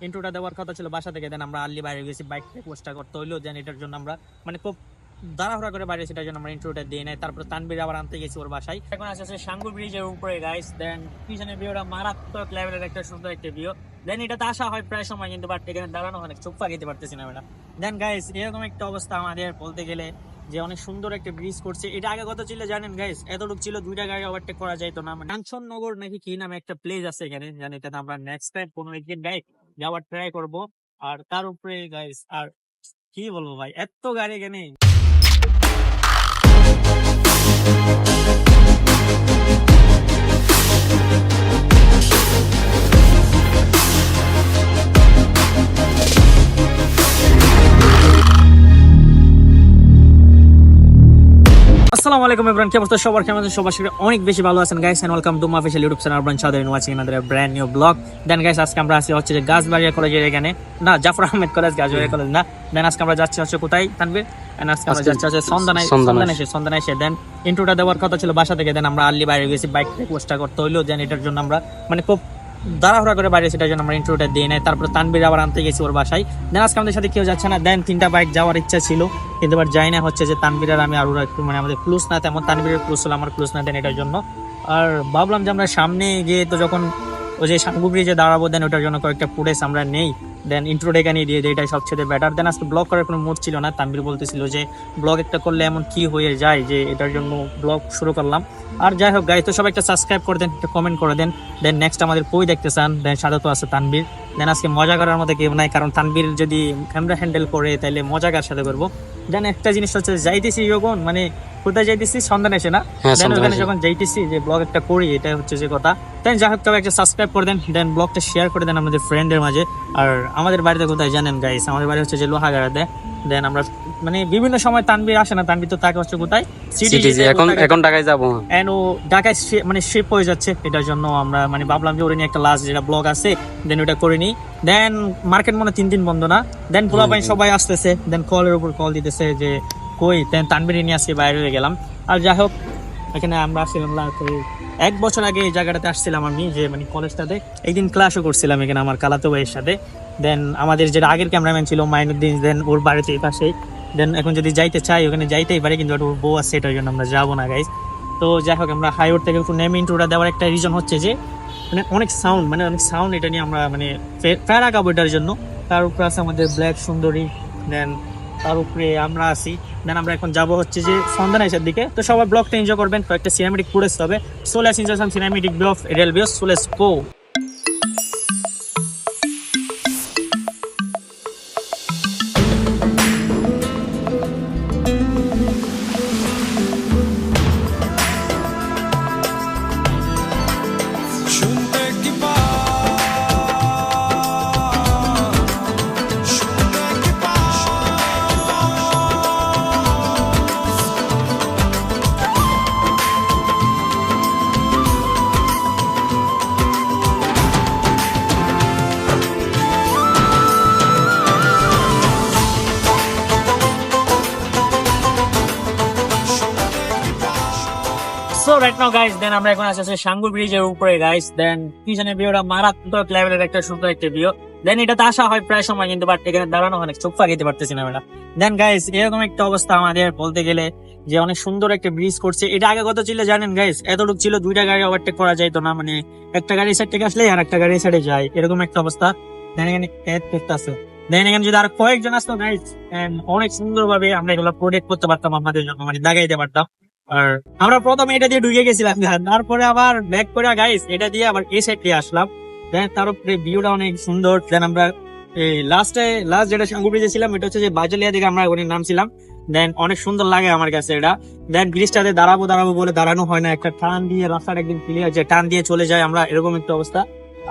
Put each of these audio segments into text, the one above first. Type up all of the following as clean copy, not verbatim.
ইন্ট্রোটা দেওয়ার কথা ছিল বাসা থেকে, দেন আমরা আর্লি বাইরে গেছি, বাইক পোস্টটা করতে হইলো, দেন এটার জন্য আমরা মানে খুব তাড়াহুড়া করে বাইরে, সেটার জন্য আমরা ইন্ট্রোটা দিয়ে নাই। তারপর তানবীর আবার আনতে গেছি ওর বাসায়। এখন আছে সাঙ্গু ব্রিজের উপরে গাইস, দেন পিছনের ভিউটা মারাত্মক লেভেলের একটা সুন্দর একটা ভিউ। দেন এটাতে আসা হয় প্রায় সময়, কিন্তু বাট এখানে দাঁড়ানো অনেক চোখ ফাঁকিতে পারতেছি না ম্যাডাম। দেন গাইস এরকম একটা অবস্থা আমাদের, বলতে গেলে যে অনেক সুন্দর একটা ব্রিজ করছে। এটা আগে কত ছিল জানেন গাইস? এতটুকু ছিল, দুইটা গাড়ি ওভারটেক করা যাইতো না। মানে কাঞ্চননগর নাকি কি নামে একটা প্লেস আছে এখানে, জানি এটা আমরা নেক্সট টাইম কোনো একদিন গাইড যাওয়ার ট্রাই করব। আর তার উপরে গাইস আর কি বলবো ভাই, এত গাড়ি এখানে। আসসালামু আলাইকুম এভরিওয়ান, কি অবস্থা সবার? কেমন আছেন সবার? অনেক বেশি ভালো আছেন guys, and welcome to my official YouTube channel আরবান চাঁদের watching another brand new vlog. Then guys আজকে আমরা আছি হচ্ছে যে গাছবাড়িয়া কলেজের এখানে, না জাফর আহমেদ কলেজ, গাছবাড়িয়া কলেজ না। দেন আজকে আমরা যাচ্ছি হচ্ছে কোথায় তানভীর? এন্ড আজকে আমরা যাচ্ছি হচ্ছে সন্ধানাইশে। দেন ইন্ট্রোটা দেওয়ার কথা ছিল বাসা থেকে, দেন আমরা আর্লি বাইরে গেছি, বাইক পোস্টটা করতে হইলো, দেন এটার জন্য আমরা মানে খুব তাড়াহুড়া করে বাইরে, সেটার জন্য আমরা ইন্ট্রোটা দিয়ে নাই। তারপর তানবীর আবার আনতে গেছি ওর বাসায়। দেন আজকে আমাদের সাথে কেউ যাচ্ছে না। দেন 3টা বাইক যাওয়ার ইচ্ছা ছিল, কিন্তু এবার যাই না, হচ্ছে যে তানবীর আর আমি আর ওরা একটু মানে আমাদের ক্লোজ না, তেমন তানবীরের ক্লোজ হলো, আমার ক্লোজ না। দেন এটার জন্য আর ভাবলাম যে আমরা সামনে গিয়ে তো যখন ওই যে সাঙ্গু ব্রিজে দাঁড়াবো, দেন ওটার জন্য কয়েকটা ফুটেজ আমরা নেই, দেন ইন্ট্রোটা এখানে দিয়ে দিই, এটাই সবচেয়ে বেটার। দেন আজকে ব্লগ করার কোনো মুড ছিল না। তানবীর বলতেছিল যে ব্লগ একটা করলে এমন কি হয়ে যায়, যে এটার জন্য ব্লগ শুরু করলাম। আর যাই হোক গাইস, তো সবাই একটা সাবস্ক্রাইব করে দেন, একটা কমেন্ট করে দেন। দেন নেক্সট আমাদের কই দেখতে চান, দেন সাথে তো আছে তানবীর। দেন আজকে মজা করার মধ্যে কেউ নাই, কারণ তানবীর যদি ক্যামেরা হ্যান্ডেল করে তাহলে মজা কার সাথে করবো। দেন একটা জিনিস হচ্ছে, যাইতেছি যখন মানে কোথায় যাইতেছি, সন্ধান এসে না, দেন ওখানে যখন যাইতেছি যে ব্লগ একটা করি, এটা হচ্ছে যে কথা। দেন যাই হোক একটা সাবস্ক্রাইব করে দেন, দেন ব্লগটা শেয়ার করে দেন আমাদের ফ্রেন্ডের মাঝে। আর আমাদের বাড়িতে কোথায় জানেন গাইস? আমাদের বাড়ি হচ্ছে যে লোহাগাড়াতে। দেন আমরা মানে বিভিন্ন সময় তানবীর আসে না, তানবীর তো থাকে হচ্ছে কোথায় সিটি, এখন ঢাকায় যাবো, এন্ড ও ঢাকায় মানে শিফট হয়ে যাচ্ছে। এটার জন্য আমরা মানে ভাবলাম যে ওর নিয়ে একটা লাস্ট যেটা ব্লগ আছে, দেন ওটা করে নিই। দেন মার্কেট মনে 3 দিন বন্ধ না, দেন পোলাপাইন সবাই আসতেছে, দেন কলের উপর কল দিতেছে যে কই, দেন তানবীর নিয়ে আসছি, বাইরে হয়ে গেলাম। আর যাই হোক এখানে আমরা আসছিলাম 1 বছর আগে এই জায়গাটাতে আসছিলাম আমি, যে মানে কলেজটাতে একদিন ক্লাসও করছিলাম এখানে আমার কালাতো ভাইয়ের সাথে। দেন আমাদের যেটা আগের ক্যামেরাম্যান ছিল মাইনুদ্দিন, দেন ওর বাড়িতে এই পাশেই। দেন এখন যদি যাইতে চাই ওখানে যাইতেই পারি, কিন্তু ওর বউ আছে, এটার জন্য আমরা যাবো না গাইজ। তো যাই হোক আমরা হাইওয়ে থেকে একটু নেমে ইন্ট্রোটা দেওয়ার একটা রিজন হচ্ছে যে মানে অনেক সাউন্ড এটা নিয়ে আমরা মানে ফেরা খাবো এটার জন্য। তার উপরে আছে আমাদের ব্ল্যাক সুন্দরী, দেন তার উপরে আমরা আছি। দেন আমরা এখন যাবো হচ্ছে যে সন্ধানাইশের দিকে। তো সবাই ব্লগটা এনজয় করবেন, কয়েকটা সিনেমেটিক ফুটেজ হবে। So let's enjoy some cinematic view of real views. So let's go. So right now guys, then আমরা এখন আছি সাঙ্গু ব্রিজের উপরে গাইস। দেন পিছনের ভিউটা মারাত্মক লেভেলের একটা সুন্দর একটা ভিউ। দেন এটাতে আসা হয় প্রায় সময়, কিন্তু বাট এখানে দাঁড়ানো অনেক চোখ ফাঁকিতে পারতেছি না ম্যাডাম। দেন গাইস এরকম একটা অবস্থা আমাদের, বলতে গেলে যে অনেক সুন্দর একটা ব্রিজ করছে। এটা আগে কত ছিল জানেন গাইস? এতটুকু ছিল, 2টা গাড়ি ওভারটেক করা যাইতো না, মানে একটা গাড়ি সাইড থেকে আসলে আর একটা গাড়ি সাইডে যায়, এরকম একটা অবস্থা। দেন এখানে আছে, দেন এখানে যদি আর কয়েকজন আসতো গাইস, অনেক সুন্দর ভাবে আমরা এগুলো প্রোটেক্ট করতে পারতাম আমাদের জন্য, মানে দাগাইতে পারতাম। আর আমরা প্রথমে এটা দিয়ে ঢুকে গেছিলাম, তারপরে আবার ব্যাক করে গাইস এটা দিয়ে আবার এই সাইড দিয়ে আসলাম। দেন তার উপরে ভিউটা অনেক সুন্দর। দেন আমরা লাস্ট যেটা সাঙ্গু ব্রিজে ছিলাম, এটা হচ্ছে যে বাজালিয়া দিকে আমরা ওখানে নামছিলাম। দেন অনেক সুন্দর লাগে আমার কাছে এটা। দেন ব্রিজটাতে দাঁড়াবো বলে দাঁড়ানো হয় না, একটা টান দিয়ে রাস্তাটা একদম ক্লিয়ার, যে টান দিয়ে চলে যায় আমরা, এরকম একটা অবস্থা।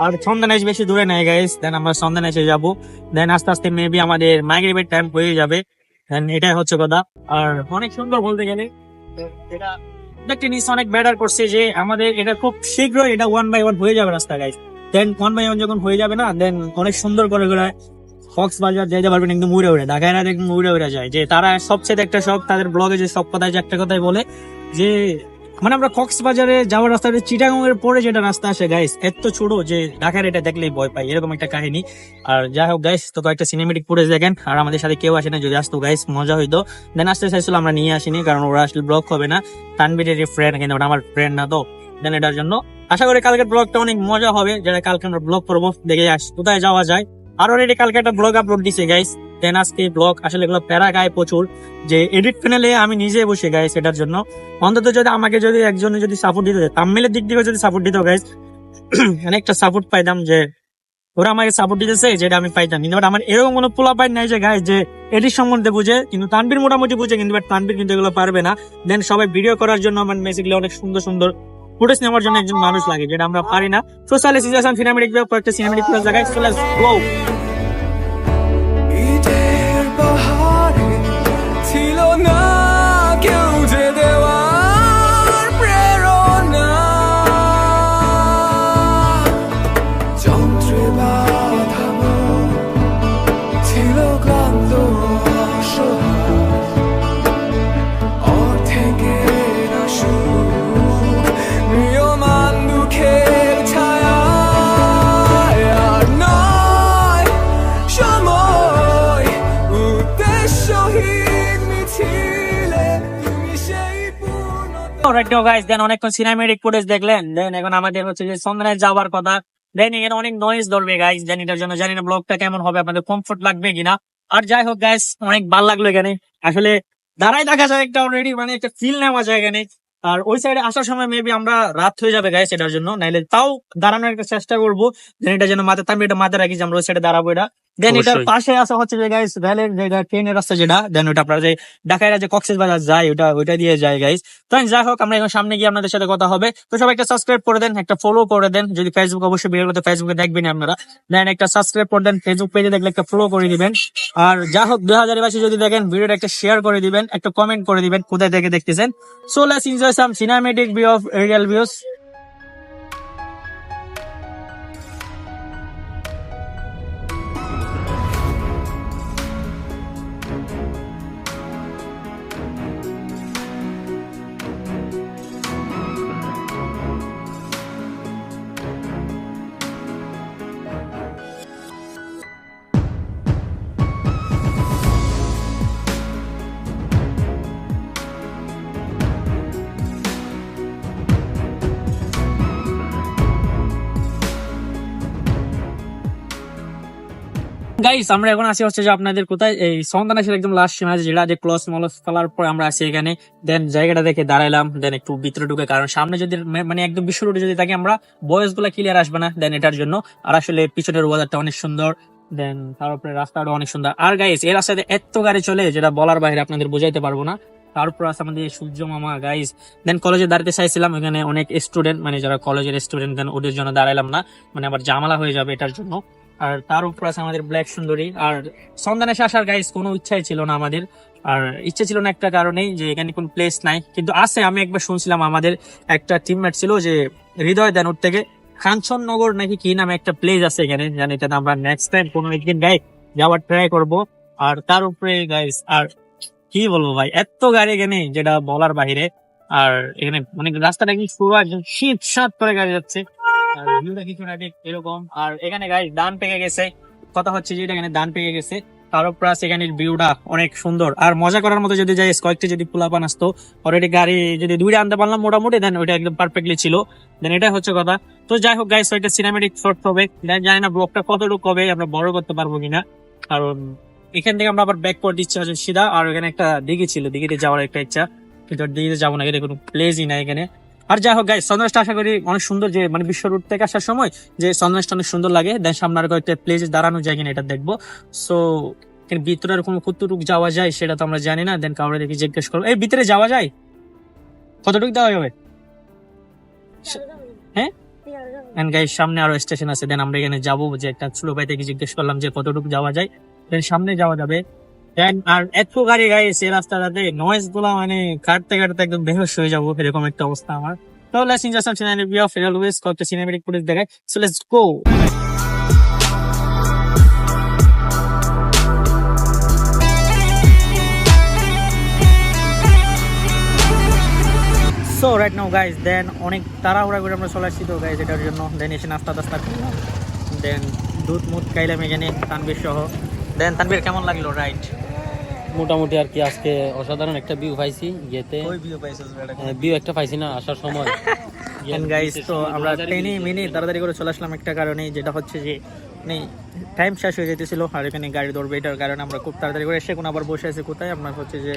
আর সন্ধানাইশ বেশি দূরে নেই গাইস, দেন আমরা সন্ধানাইশে যাবো। দেন আস্তে আস্তে মেবি আমাদের মাগরিবের টাইম হয়ে যাবে। দেন এটাই হচ্ছে কথা। আর অনেক সুন্দর বলতে গেলে এটা একটা জিনিস অনেক বেটার করছে, যে আমাদের এটা খুব শীঘ্রই এটা 1 by 1 হয়ে যাবে রাস্তা গাইস। দেন 1 by 1 যখন হয়ে যাবে না, দেন অনেক সুন্দর করে কক্সবাজার যাইতে পারবেন একদম উড়ে ঢাকায় না, একদম উড়ে যায়। যে তারা সবচেয়ে একটা সব তাদের ব্লগে যে সব কথায় যে একটা কথাই বলে যে মানে আমরা কক্সবাজারে যাওয়ার রাস্তাটা চিটাগাং এর পরে যেটা রাস্তা আসে গাইস, এত ছোট যে ঢাকার এটা দেখলেই ভয় পাই, এরকম একটা কাহিনী। আর যাই হোক গাইস, তো কয়েকটা সিনেমেটিক ফুটেজ দেখেন, আর আমাদের সাথে কেউ আসে না, যদি আসতো গাইস মজা হইতো। দেন আসতে চাইছিল, আমরা নিয়ে আসিনি কারণ ওরা আসলে ব্লগ হবে না, তানবীরের ফ্রেন্ড, কিন্তু ওটা আমার ফ্রেন্ড না তো। দেন এটার জন্য আশা করি কালকের ব্লগটা অনেক মজা হবে, যেটা কালকে আমরা ব্লগ করবো, দেখে কোথায় যাওয়া যায়। আর অলরেডি কালকে একটা ব্লগ আপলোড দিছে গাইস। দেন আজকে ব্লগ আসলে এগুলো প্যারা গায়ে প্রচুর, যে এডিট প্যানেলে আমি নিজে বসে গাইস, এটার জন্য অন্তত যদি আমাকে যদি একজনে যদি সাপোর্ট দিতে, তামিলের দিক থেকে যদি সাপোর্ট দিত গাইস, অনেকটা সাপোর্ট পাইতাম, যে ওরা আমাকে সাপোর্ট দিতেছে যেটা আমি পাইতাম। কিন্তু আমার এরকম কোনো পোলা পাই নাই যে গাইস যে এডিট সম্বন্ধে বুঝে, কিন্তু তানবীর মোটামুটি বুঝে, কিন্তু তানবীর কিন্তু এগুলো পারবে না। দেন সবাই ভিডিও করার জন্য আমার বেসিক্যালি অনেক সুন্দর সুন্দর ফুটেজ নেওয়ার জন্য একজন মানুষ লাগে, যেটা আমরা পারি না। সোশ্যাল সিচুয়েশন সিনেমেটিক কয়েকটা সিনেমেটিক ফুটেজ লাগাই, সো লেটস গো। ছিল না কেউ যে দেওয়ার প্রেরণা, যন্ত্রে বাঁধানো ছিল ক্লান্ত অসহায়, অর্ধেকের আসুক নিয়মান দুঃখের ছায়া, আর নয় সময় উদ্দেশ্যহীন মিছিলে তুমি সেই পূর্ণতা। অলরাইট গাইস, দেন অনেকক্ষণ সিনেমেটিক ফুটেজ দেখলেন। দেন এখন আমাদের হচ্ছে যে সন্ধানে যাওয়ার কথা। দেন এখানে অনেক নয়েজ ধরবে গাইস, দেন এটার জন্য জানি না ব্লগটা কেমন হবে, আপনাদের কমফোর্ট লাগবে কিনা। আর যাই হোক গাইস, অনেক ভালো লাগলো এখানে, আসলে দাঁড়াই দেখা যায় একটা অলরেডি, মানে একটা ফিল নেওয়া যায় এখানে। আর ওই সাইডে আসার সময় মেবি আমরা রাত হয়ে যাবে গাইস, এটার জন্য নাইলে তাও দাঁড়ানোর একটা চেষ্টা করবো। দেন এটা যেন মাথায়, আমি এটা মাথায় রাখি যে আমরা ওই সাইডে দাঁড়াবো এটা। দেন এটার পাশে আসা হচ্ছে যে গাইস রেলের যেটা ট্রেনের রাস্তা যেটা, দেন ওইটা আপনারা যে ঢাকায় যে কক্সবাজার যায় ওইটা দিয়ে যায় গাইস। তো যাই হোক, আমরা এখন সামনে গিয়ে আপনাদের সাথে কথা হবে। তো সবাই একটা সাবস্ক্রাইব করে দেন, একটা ফলো করে দেন, যদি ফেসবুক অবশ্যই বের করতে ফেসবুকে দেখবেন আপনারা। দেন একটা সাবস্ক্রাইব করে দেন, ফেসবুক পেজে দেখলে একটা ফলো করে দিবেন। আর যা হোক 2022 যদি দেখেন ভিডিওটা একটা শেয়ার করে দিবেন, একটা কমেন্ট করে দিবেন কোথায় থেকে দেখতেছেন। So let's enjoy some cinematic view of real views. Guys, আমরা এখন আসি হচ্ছে যে আপনাদের কোথায়, এই সন্তানাশের একদম লাস্ট সীমানা, যেটা যে ক্লস মলস ফেলার পর আমরা আসি এখানে। দেন জায়গাটা দেখে দাঁড়াইলাম, দেন একটু ভিতরে ঢুকে, কারণ সামনে যদি মানে একদম বিশ্ব রোডে যদি থাকি আমরা বয়স গুলা ক্লিয়ার আসবে না, দেন এটার জন্য। আর আসলে পিছনের ওয়েদারটা অনেক সুন্দর, দেন তার উপরে রাস্তাটা অনেক সুন্দর। আর গাইস, এই রাস্তাতে এত গাড়ি চলে যেটা বলার বাইরে, আপনাদের বোঝাইতে পারবো না। তারপর আছে আমাদের সূর্য মামা গাইস। দেন কলেজে দাঁড়াতে চাইছিলাম, এখানে অনেক স্টুডেন্ট, মানে যারা কলেজের স্টুডেন্ট, দেন ওদের জন্য দাঁড়াইলাম না, মানে আবার জামালা হয়ে যাবে এটার জন্য। আর তার উপর আছে আমাদের ব্ল্যাক সুন্দরী। আর সন্ধানে আসার গাইস কোনো ইচ্ছাই ছিল না আমাদের, আর ইচ্ছে ছিল না একটা কারণেই, যে এখানে কোন প্লেস নাই, কিন্তু আছে। আমি একবার শুনছিলাম আমাদের একটা টিমমেট ছিল যে হৃদয়, দেন ওর থেকে কাঞ্চননগর নাকি কি নামে একটা প্লেস আছে এখানে, জানি এটা আমরা নেক্সট টাইম কোনো একদিন গাই যাওয়ার ট্রাই করব। আর তার উপরে গাইস, আর কি বলবো ভাই, এত গাড়ি এখানে যেটা বলার বাহিরে। আর এখানে মানে রাস্তাটা কি পুরো একদম শীত সাত করে গাড়ি যাচ্ছে, আর ভিউটা কিছু না ঠিক এরকম। আর এখানে গাইস ডান পেকে গেছে, কথা হচ্ছে যে এখানে ডান পেকে গেছে, তার উপর আছে এখানের ভিউটা অনেক সুন্দর। আর মজা করার মতো যদি যাই, কয়েকটি যদি পোলাপান আসতো, অলরেডি গাড়ি যদি দুইটা আনতে পারলাম মোটামুটি, দেন ওইটা একদম পারফেক্টলি ছিল। দেন এটাই হচ্ছে কথা। তো যাই হোক গাইস, ওইটা সিনেমেটিক শর্ট হবে, দেন জানি না ব্লগটা কতটুকু হবে, আমরা বড় করতে পারবো কিনা, কারণ এখান থেকে আমরা আবার ব্যাক করে দিচ্ছি সিধা। আর ওখানে একটা দিঘি ছিল, দিঘিতে যাওয়ার একটা ইচ্ছা, কিন্তু দিঘিতে যাবো না, এটা কোনো প্লেসই নাই এখানে। আর যাই হোক গাইস, সন্দেশটা আশা করি অনেক সুন্দর, যে মানে বিশ্ব রোড থেকে আসার সময় যে সন্দেশটা অনেক সুন্দর লাগে। দেন সামনে আর কয়েকটা প্লেসে দাঁড়ানো যায় কিনা এটা দেখবো। সো ভিতরে কোনো কতটুকু যাওয়া যায় সেটা তো আমরা জানি না, দেন কাউরে দেখি জিজ্ঞেস করবো, এই ভিতরে যাওয়া যায় কতটুকু দেওয়া যাবে? হ্যাঁ, গাইস সামনে আরো স্টেশন আছে, দেন আমরা এখানে যাবো, যে একটা ছোট ভাই থেকে জিজ্ঞেস করলাম যে কতটুকু যাওয়া যায়, দেন সামনে যাওয়া যাবে। আর এত গাড়ি গাইছে এই রাস্তাটাতে, নয়েজ গুলা মানে কাটতে কাটতে একদম বেহোশ হয়ে যাবো, এরকম একটা অবস্থা আমার। তো let's enjoy some cinematic view of real views, কয়েকটা সিনেমেটিক ফুটেজ দেখাই। So let's go. So so right now guys then অনেক তাড়াহুড়া করে আমরা চলে আসছি তো গাইজ এটার জন্য। দেন এসে নাস্তা টাস্তা করলাম, দেন দুধ মুধ খাইলাম এখানে তানবীর সহ। দেন তানবীর কেমন লাগলো রাইড? মোটামুটি আর কি আজকে অসাধারণ একটা ভিউ পাইছি ইয়েতে। ভিউ একটা পাইছি না আসার সময়। গাইজ তো আমরা ট্রেনে মেনে তাড়াতাড়ি করে চলে আসলাম একটা কারণে, যেটা হচ্ছে যে মানে টাইম শেষ হয়ে যেতেছিল আর এখানে গাড়ি ধরবে, এটার কারণে আমরা খুব তাড়াতাড়ি করে এসে কোনো আবার বসে আছি কোথায় আপনার হচ্ছে যে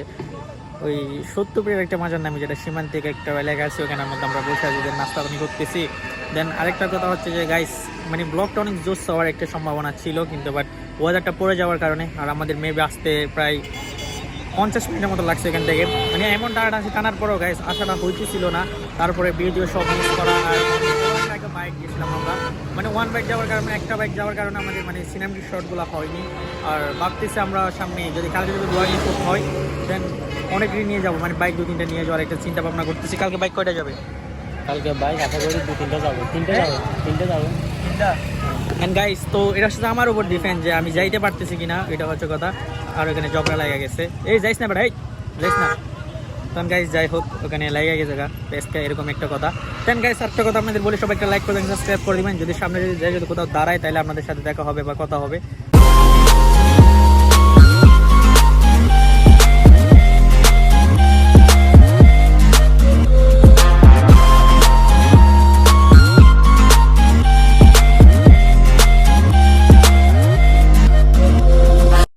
ওই সত্যপুরের একটা মাজার নামে যেটা সীমান্তিক একটা এলাকা আছে, ওখানের মধ্যে আমরা বসে আছি, দেন নাস্তা পানি করতেছি। দেন আরেকটা কথা হচ্ছে যে গাইস মানে ব্লগটা অনেক জোস হওয়ার একটা সম্ভাবনা ছিল, কিন্তু বাট ওয়েদারটা পড়ে যাওয়ার কারণে আর আমাদের মেবি আসতে প্রায় 50 মিনিটের মতো লাগছে এখান থেকে। মানে এমন টানাটানি টানার পরেও গাইস আশাটা হইতেছিল না। তারপরে ভিডিও সব মিস করা আর বাইক গেছিলাম আমরা, মানে ওয়ান বাইক যাওয়ার কারণে একটা বাইক যাওয়ার কারণে আমাদের মানে সিনেমাটিক শটগুলো হয়নি। আর ভাবতেছি আমরা সামনে যদি কালকে যদি ব্লগিং করতে হয় দেন অনেক নিয়ে যাবো, মানে বাইক 2-3টা নিয়ে যাওয়ার একটা চিন্তা ভাবনা করতেছি। কালকে বাইক কয়টা যাবে? কালকে বাইক আশা করি 2-3টা যাবে, 3টে যাবে। অ্যান্ড গাইস তো এটা সাথে আমার উপর ডিপেন্ড যে আমি যাইতে পারতেছি কিনা, এটা হচ্ছে কথা। আর ওখানে ঝগড়া লাগা গেছে, এই যাইস না বেটা, এই যাইস না। তখন গাইস যাই হোক ওখানে লাগা গেছে গা পেসকে, এরকম একটা কথা। দেন গাইস একটা কথা আপনাদের বলি, সবাই একটা লাইক করবেন, সাবস্ক্রাইব করে দিবেন। যদি সামনে যদি কোথাও দাঁড়ায় তাহলে আপনাদের সাথে দেখা হবে বা কথা হবে।